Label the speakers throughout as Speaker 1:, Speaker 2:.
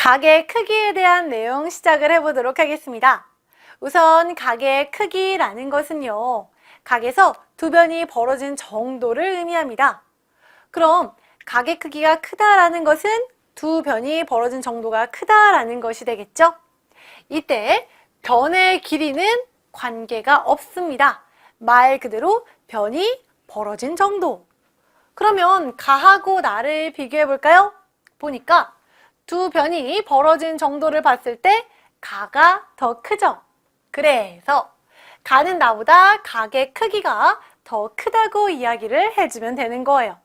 Speaker 1: 각의 크기에 대한 내용 시작을 해보도록 하겠습니다. 우선 각의 크기라는 것은요, 각에서 두 변이 벌어진 정도를 의미합니다. 그럼 각의 크기가 크다라는 것은 두 변이 벌어진 정도가 크다라는 것이 되겠죠? 이때 변의 길이는 관계가 없습니다. 말 그대로 변이 벌어진 정도. 그러면 가하고 나를 비교해 볼까요? 보니까 두 변이 벌어진 정도를 봤을 때 가가 더 크죠? 그래서 가는 나보다 각의 크기가 더 크다고 이야기를 해주면 되는 거예요.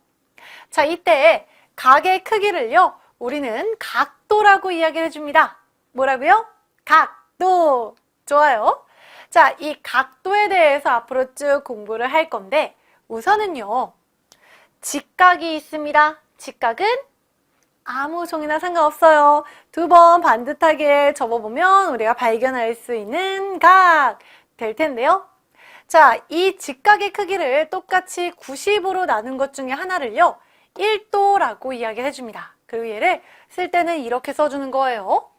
Speaker 1: 자, 이때 각의 크기를요, 우리는 각도라고 이야기를 해줍니다. 뭐라고요? 각도. 좋아요. 자, 이 각도에 대해서 앞으로 쭉 공부를 할 건데, 우선은요, 직각이 있습니다. 직각은 아무 종이나 상관없어요. 두 번 반듯하게 접어보면 우리가 발견할 수 있는 각 될 텐데요. 자, 이 직각의 크기를 똑같이 90으로 나눈 것 중에 하나를요, 1도라고 이야기를 해줍니다. 그리고 얘를 쓸 때는 이렇게 써주는 거예요.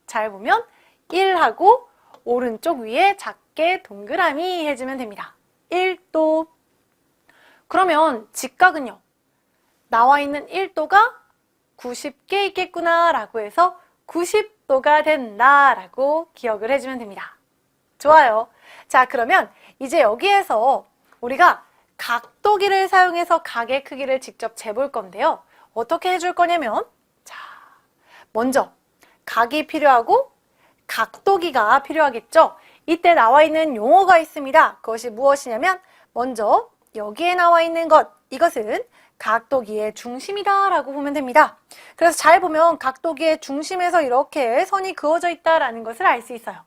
Speaker 1: 잘 보면 1하고 오른쪽 위에 작게 동그라미 해주면 됩니다. 1도. 그러면 직각은요, 나와 있는 1도가 90개 있겠구나 라고 해서 90도가 된다 라고 기억을 해주면 됩니다. 좋아요. 자, 그러면 이제 여기에서 우리가 각도기를 사용해서 각의 크기를 직접 재볼 건데요. 어떻게 해줄 거냐면, 자, 먼저 각이 필요하고 각도기가 필요하겠죠? 이때 나와 있는 용어가 있습니다. 그것이 무엇이냐면, 먼저 여기에 나와 있는 것, 이것은 각도기의 중심이다 라고 보면 됩니다. 그래서 잘 보면 각도기의 중심에서 이렇게 선이 그어져 있다라는 것을 알 수 있어요.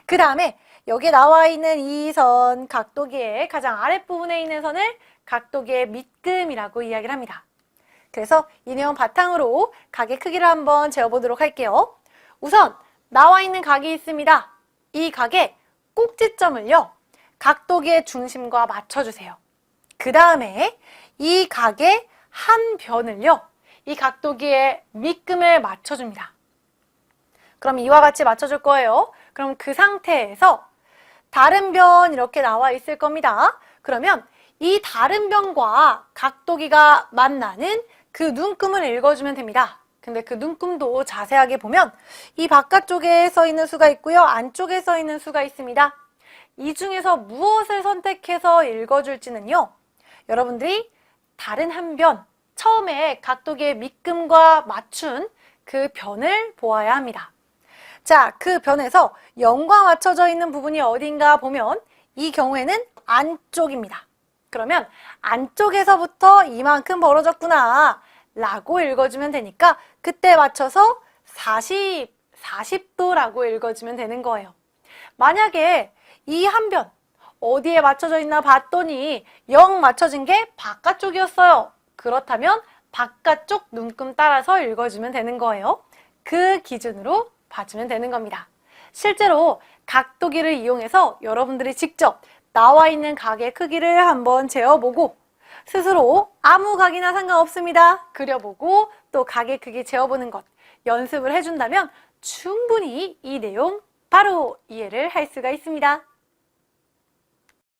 Speaker 1: 그 다음에 여기에 나와 있는 이 선, 각도기의 가장 아랫부분에 있는 선을 각도기의 밑금이라고 이야기를 합니다. 그래서 이 내용 바탕으로 각의 크기를 한번 재어보도록 할게요. 우선 나와 있는 각이 있습니다. 이 각의 꼭지점을요, 각도기의 중심과 맞춰주세요. 그 다음에 이 각의 한 변을요, 이 각도기의 밑금에 맞춰줍니다. 그럼 이와 같이 맞춰줄 거예요. 그럼 그 상태에서 다른 변 이렇게 나와 있을 겁니다. 그러면 이 다른 변과 각도기가 만나는 그 눈금을 읽어주면 됩니다. 근데 그 눈금도 자세하게 보면 이 바깥쪽에 써 있는 수가 있고요, 안쪽에 써 있는 수가 있습니다. 이 중에서 무엇을 선택해서 읽어줄지는요, 여러분들이 다른 한 변, 처음에 각도기의 밑금과 맞춘 그 변을 보아야 합니다. 자, 그 변에서 0과 맞춰져 있는 부분이 어딘가 보면 이 경우에는 안쪽입니다. 그러면 안쪽에서부터 이만큼 벌어졌구나 라고 읽어주면 되니까 그때 맞춰서 40도라고 읽어주면 되는 거예요. 만약에 이 한 변, 어디에 맞춰져 있나 봤더니 0 맞춰진 게 바깥쪽이었어요. 그렇다면 바깥쪽 눈금 따라서 읽어주면 되는 거예요. 그 기준으로 봐주면 되는 겁니다. 실제로 각도기를 이용해서 여러분들이 직접 나와 있는 각의 크기를 한번 재어보고 스스로 아무 각이나 상관없습니다. 그려보고 또 각의 크기 재어보는 것 연습을 해준다면 충분히 이 내용 바로 이해를 할 수가 있습니다.